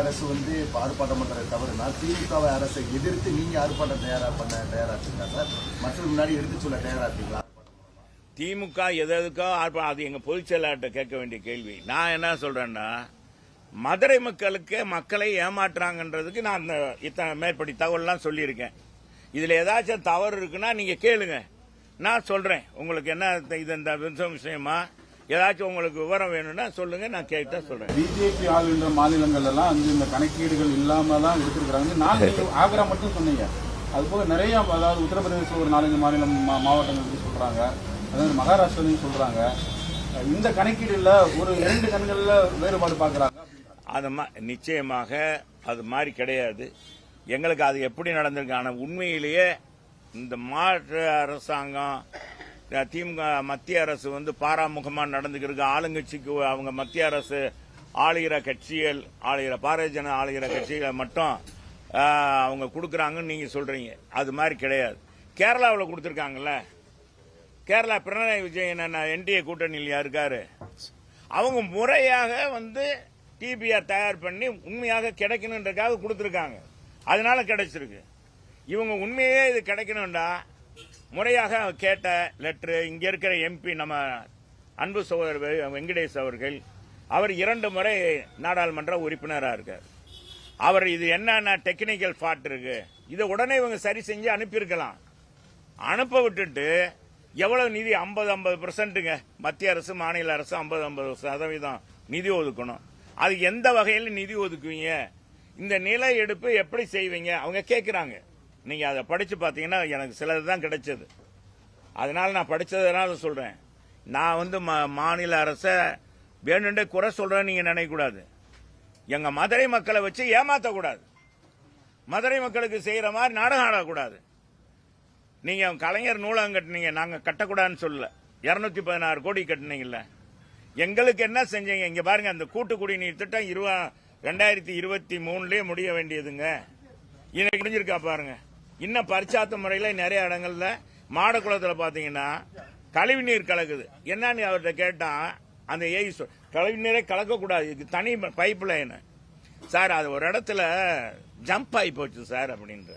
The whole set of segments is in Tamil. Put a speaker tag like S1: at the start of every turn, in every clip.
S1: அரசு வந்து ஆர்ப்பாட்டம் பண்றது தவறுனா திமுக அரசை எதிர்த்து நீங்க ஆர்ப்பாட்டம் தயாராச்சுங்களா சார்? மற்றொரு முன்னாடி எடுத்து சொல்ல தயாராச்சுங்களா?
S2: திமுக எதுக்கோ அது எங்க பொதுச் செயலாளர்கிட்ட கேட்க வேண்டிய கேள்வி. நான் என்ன சொல்றேன்னா, மதுரை மக்களை ஏமாற்றுறாங்கன்றதுக்கு நான் இத்தனை மேற்படி தகவல்லாம் சொல்லியிருக்கேன். இதுல ஏதாச்சும் தவறு இருக்குன்னா நீங்க கேளுங்க, நான் சொல்றேன். உங்களுக்கு என்ன இது இந்த விஷயமா ஏதாச்சும் உங்களுக்கு விவரம் வேணும்னா சொல்லுங்க, நான் கேட்டா சொல்றேன்.
S3: பிஜேபி ஆளுகின்ற மாநிலங்கள் எல்லாம் இந்த கணக்கீடுகள் இல்லாம தான் எடுத்திருக்கிறாங்க. நாலு ஆக்ரா மட்டும் சொன்னீங்க, அது போக நிறைய, அதாவது உத்தரப்பிரதேசம் ஒரு 4 மாநிலம் மாவட்டங்கள் சொல்றாங்க, அதாவது மகாராஷ்டிராலையும் சொல்றாங்க. இந்த கணக்கீடுல ஒரு 2 கண்கள்ல வேறுபாடு பாக்குறாங்க.
S2: அது நிச்சயமாக அது மாதிரி கிடையாது. எங்களுக்கு அது எப்படி நடந்திருக்கு, ஆனா உண்மையிலேயே இந்த மாற்று அரசாங்கம் திமுக மத்திய அரசு வந்து பாராமுகமா நடந்துக்கிறது. ஆளுங்கட்சிக்கு அவங்க மத்திய அரசு ஆளுகிற கட்சிகள், பாரதிய ஜனதா ஆளுகிற கட்சிகளை மட்டும் அவங்க கொடுக்கறாங்கன்னு நீங்க சொல்றீங்க. அது மாதிரி கிடையாது. கேரளாவில் கொடுத்திருக்காங்கல்ல, கேரளா பினராயி விஜயன் என்டிஏ கூட்டணியில் இருக்காரு, அவங்க முறையாக வந்து டிபிஆர் தயார் பண்ணி உண்மையாக கிடைக்கணுன்றதுக்காக கொடுத்திருக்காங்க. அதனால கிடைச்சிருக்கு. இவங்க உண்மையே இது கிடைக்கணும்டா முறையாக கேட்ட லெட்டர். இங்க இருக்கிற எம்பி நம்ம அன்பு சகோதரர் வெங்கடேஷ் அவர்கள், அவர் 2 முறை நாடாளுமன்ற உறுப்பினராக இருக்கார். அவர் இது என்னன்னா டெக்னிக்கல் ஃபால்ட் இருக்கு, இதை உடனே இவங்க சரி செஞ்சு அனுப்பியிருக்கலாம். அனுப்ப விட்டுட்டு எவ்வளவு நிதி 50% மத்திய அரசு மாநில அரசு 50% நிதி ஒதுக்கணும். அது எந்த வகையில் நிதி ஒதுக்குவீங்க, இந்த நில எடுப்பு எப்படி செய்வீங்க அவங்க கேட்கிறாங்க. நீங்க அதை படிச்சு பாத்தீங்கன்னா எனக்கு சிலது தான் கிடைச்சது. அதனால நான் படிச்சதுனால சொல்றேன். நான் வந்து மாநில அரசை வேணுண்டே குறை சொல்றேன்னு நீங்க நினைக்க கூடாது. எங்க மதுரை மக்களை வச்சு ஏமாத்தக்கூடாது, மதுரை மக்களுக்கு செய்யற மாதிரி நாடகம் ஆடக்கூடாது. நீங்க கலைஞர் நூலகம் கட்டினீங்க, நாங்க கட்டக்கூடாதுன்னு சொல்லல. 216 கோடி கட்டினீங்கல்ல, எங்களுக்கு என்ன செஞ்சீங்க? இங்க பாருங்க, அந்த கூட்டு குடிநீர் திட்டம் 2023 முடிய வேண்டியதுங்க. இன்னைக்கு முடிஞ்சிருக்கா பாருங்க. இன்னும் பரிச்சாத்த முறையில் நிறைய இடங்கள்ல மாடக்குளத்தில் பாத்தீங்கன்னா கழிவு நீர் கலக்குது. என்னன்னு அவர்கிட்ட கேட்டா அந்த கழிவு நீரை கலக்கக்கூடாது, இது தனி பைப் லைன் சார், அது ஒரு இடத்துல ஜம்ப் ஆகி போச்சு சார் அப்படின்ற.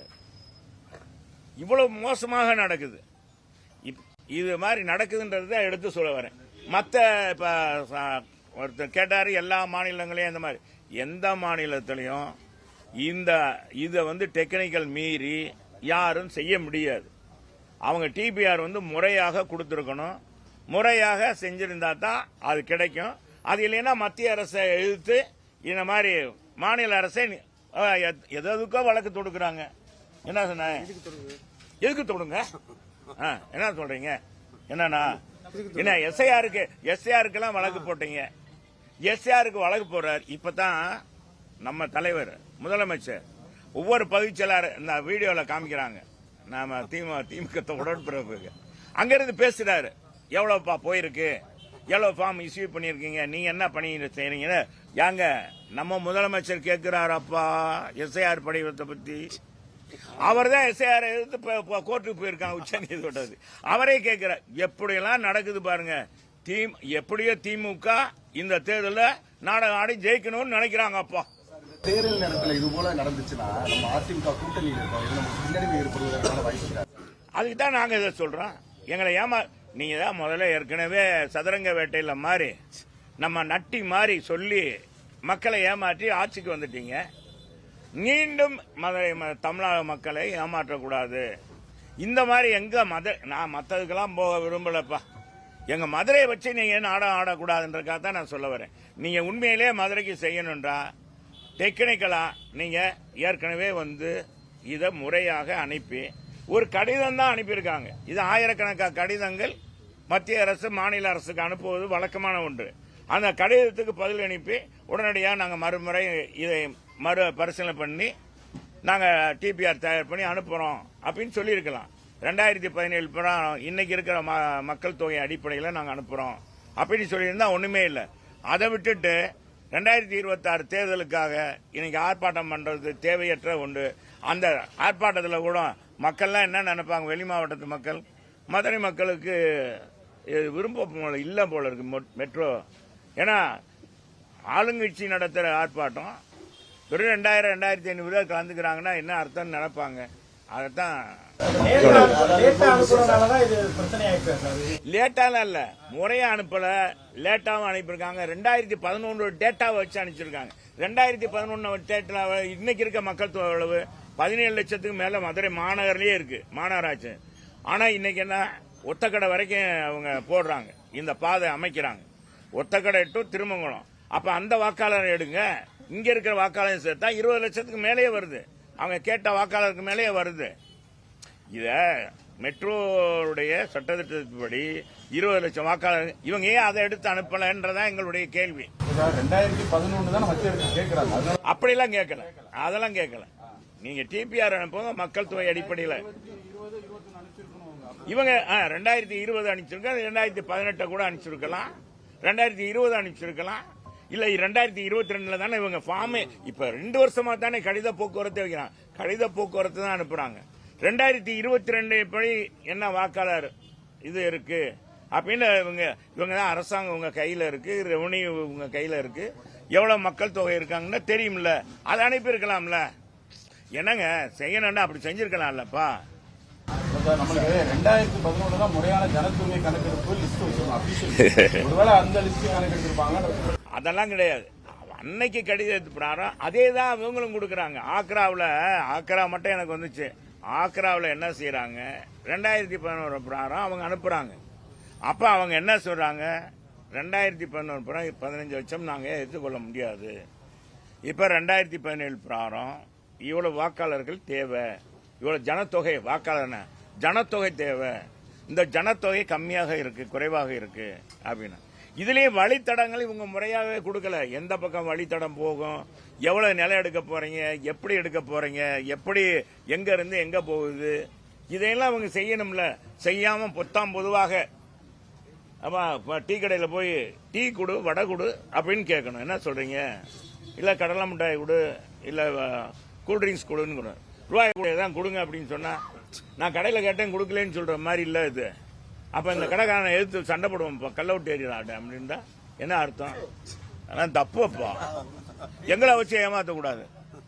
S2: இவ்வளவு மோசமாக நடக்குது. இது மாதிரி நடக்குதுன்றத எடுத்து சொல்ல வரேன். மற்ற இப்ப ஒருத்தர் கேட்டாரு எல்லா மாநிலங்களையும் இந்த மாதிரி, எந்த மாநிலத்திலையும் இதை வந்து டெக்னிக்கல் மீறி யாரும் செய்ய முடியாது. அவங்க டிபிஆர் வந்து முறையாக கொடுத்திருக்கணும், முறையாக செஞ்சிருந்தா தான் அது கிடைக்கும். அது இல்லைன்னா மத்திய அரசை எதிர்த்து இந்த மாதிரி மாநில அரசை எதுக்கோ வழக்கு தொடுக்கிறாங்க. என்ன சொன்ன, எதுக்கு தொடுங்க, என்ன சொல்றீங்க? என்னன்னா என்ன எஸ்ஐஆருக்கெல்லாம் வழக்கு போட்டீங்க, எஸ்ஐஆருக்கு வழக்கு போறார். இப்பதான் நம்ம தலைவர் முதலமைச்சர் ஒவ்வொரு பகுதிச் செயலாளர் இந்த வீடியோல காமிக்கிறாங்க, நாம திமுக உடன்பிறப்பு அங்கிருந்து பேசுறாரு, எவ்வளவுப்பா போயிருக்கு, எவ்வளவு ஃபார்ம் இஷ்யூ பண்ணிருக்கீங்க, நீங்க என்ன பண்ணி செய்யறீங்க. யாங்க நம்ம முதலமைச்சர் கேட்கிறாரப்பா எஸ்ஐஆர் படிவத்தை பத்தி. அவர் தான் எஸ்ஐஆர் எடுத்து கோர்ட்டுக்கு போயிருக்காங்க, உச்ச நீதிமன்றம். அவரே கேட்கிறார். எப்படியெல்லாம் நடக்குது பாருங்க. எப்படியோ திமுக இந்த தேர்தலில் நாடகம் ஆடி ஜெயிக்கணும்னு நினைக்கிறாங்க. அப்பா,
S1: தேர்தல் நேரத்தில் இது போல நடந்துச்சுன்னா நம்ம அதிமுக கூட்டணியில் இருக்கோம், பின்னடைவு ஏற்படுவதற்கான வாய்ப்பு.
S2: அதுக்கு தான் நாங்க இதை சொல்றோம். எங்களை நீங்க தான் முதல்ல ஏற்கனவே சதுரங்க வேட்டையில மாதிரி நம்ம நட்டி மாதிரி சொல்லி மக்களை ஏமாற்றி ஆட்சிக்கு வந்துட்டீங்க. மீண்டும் தமிழக மக்களை ஏமாற்றக்கூடாது. இந்த மாதிரி நான் மற்றதுக்கெல்லாம் போக விரும்பலப்பா. எங்க மதுரையை வச்சு நீங்க நாடகம் ஆடக்கூடாதுன்றக்காக தான் நான் சொல்ல வரேன். நீங்க உண்மையிலே மதுரைக்கு செய்யணும்ன்றா டெக்னிக்கலா நீங்க ஏற்கனவே வந்து இதை முறையாக அனுப்பி ஒரு கடிதம் தான் அனுப்பியிருக்காங்க. இது ஆயிரக்கணக்கான கடிதங்கள் மத்திய அரசு மாநில அரசுக்கு அனுப்புவது வழக்கமான ஒன்று. அந்த கடிதத்துக்கு பதில் அனுப்பி உடனடியாக நாங்கள் மறுமுறை இதை மறு பரிசீலனை பண்ணி நாங்கள் டிபிஆர் தயார் பண்ணி அனுப்புகிறோம் அப்படின்னு சொல்லியிருக்கலாம். 2017 இன்னைக்கு இருக்கிற மக்கள் தொகை அடிப்படையில் நாங்கள் அனுப்புகிறோம் அப்படின்னு சொல்லியிருந்தா ஒன்றுமே இல்லை. அதை விட்டுட்டு 2026 தேர்தலுக்காக இன்னைக்கு ஆர்ப்பாட்டம் பண்றது தேவையற்ற ஒன்று. அந்த ஆர்ப்பாட்டத்தில் கூட மக்கள்லாம் என்ன நினைப்பாங்க, வெளி மாவட்டத்து மக்கள் மதுரை மக்களுக்கு விரும்ப இல்லை போல இருக்கு மெட்ரோ. ஏன்னா ஆளுங்கட்சி நடத்துகிற ஆர்ப்பாட்டம் வெறும் 2000 2500 பேர் கலந்துக்கிறாங்கன்னா என்ன அர்த்தம் நினைப்பாங்க. அதைத்தான் லேட்டால இல்ல, முறையா அனுப்பல, லேட்டாவும் அனுப்பியிருக்காங்க. 2011 டேட்டாவை வச்சு அனுப்பிச்சிருக்காங்க. 2011 டேட்டாவை இன்னைக்கு இருக்க மக்கள் தொகை எவ்வளவு? 17 லட்சத்துக்கு மேல மதுரை மாநகர்லயே இருக்கு, மாநகராட்சி. ஆனா இன்னைக்கு என்ன, ஒத்தக்கடை வரைக்கும் அவங்க போடுறாங்க, இந்த பாதை அமைக்கிறாங்க, ஒத்தக்கடை டு திருமங்கலம். அப்ப அந்த வாக்காளர் எடுங்க, இங்க இருக்கிற வாக்காளர் சேர்த்தா 20 லட்சத்துக்கு மேலேயே வருது, அவங்க கேட்ட வாக்காளருக்கு மேலேயே வருது. இத மெட்ரோடைய சட்டத்திட்டப்படி 20 லட்சம் வாக்காளர், இவங்க ஏன் அதை எடுத்து அனுப்பலன்றதான் எங்களுடைய கேள்வி.
S3: 2011 தான் மத்திய அரசு கேட்கிறாங்க.
S2: அப்படியெல்லாம் கேட்கல, அதெல்லாம் கேட்கல. நீங்க டிபிஆர் அனுப்புங்க, மக்கள் தொகை அடிப்படையில். இவங்க 2020 அனுப்பிச்சிருக்காங்க, 2018 கூட அனுப்பிச்சிருக்கலாம், 2020 அனுப்பிச்சிருக்கலாம், இல்ல 2022 தானே இவங்க ஃபார்மே. இப்ப 2 வருஷமா தானே கடித போக்குவரத்து வைக்கிறாங்க, கடித போக்குவரத்து தான் அனுப்புறாங்க. 2022 படி என்ன வாக்காளர் இது இருக்கு அப்படின்னு இவங்க தான் அரசாங்கம் உங்க கையில இருக்கு, ரெவன்யூ உங்க கையில இருக்கு, எவ்வளவு மக்கள் தொகை இருக்காங்கன்னு தெரியும்ல, அதை அனுப்பி இருக்கலாம்ல. என்னங்க செய்யணும்னா அப்படி செஞ்சிருக்கலாம்லப்பா.
S3: நம்மளுக்கு 2011 தான் முறையான ஜனத்தொகை கணக்கெடுப்பு லிஸ்ட் வச்சிருக்கோம். ஒருவேளை அந்த லிஸ்ட் கணக்கெடுத்திருப்பாங்க.
S2: அதெல்லாம் கிடையாது. அன்னைக்கு கடிதத்து பிரகாரம் அதே தான் இவங்களும் கொடுக்குறாங்க. ஆக்ரா மட்டும் எனக்கு வந்துச்சு. ஆக்ராவில் என்ன செய்யறாங்க, 2011 பிரகாரம் அவங்க அனுப்புறாங்க. அப்ப அவங்க என்ன சொல்றாங்க, 2011 பிரகாரம் 15 லட்சம் நாங்க எடுத்துக்கொள்ள முடியாது. இப்ப 2017 பிரகாரம் இவ்வளவு வாக்காளர்கள் தேவை, இவ்வளவு ஜனத்தொகை வாக்காளர் ஜனத்தொகை தேவை, இந்த ஜனத்தொகை கம்மியாக இருக்கு, குறைவாக இருக்கு அப்படின்னு. இதுலயே வழித்தடங்கள் இவங்க முறையாகவே கொடுக்கல. எந்த பக்கம் வழித்தடம் போகும், எவ்வளவு நிலம் எடுக்க போறீங்க, எப்படி எடுக்க போறீங்க, எப்படி எங்க இருந்து எங்க போகுது, இதையெல்லாம் அவங்க செய்யணும்ல. செய்யாம பொதுவாக டீ கடையில் போய் டீ கொடு, வடை கொடு அப்படின்னு கேட்கணும். என்ன சொல்றீங்க, இல்ல கடலை மிட்டாய் கொடு, இல்ல கூல்ட்ரிங்க்ஸ் கொடுன்னு ரூபாய் தான் கொடுங்க அப்படின்னு சொன்னா, நான் கடையில் கேட்டேன் கொடுக்கலன்னு சொல்ற மாதிரி இல்ல இது. அப்ப இந்த கடைக்காரனை எதிர்த்து சண்டை போடுவோம், கல்லவுட் ஏரியாட அப்படின்னா என்ன அர்த்தம்? அதெல்லாம் தப்புப்பா. எங்களை வச்சு ஏமாத்தக்கூடாது.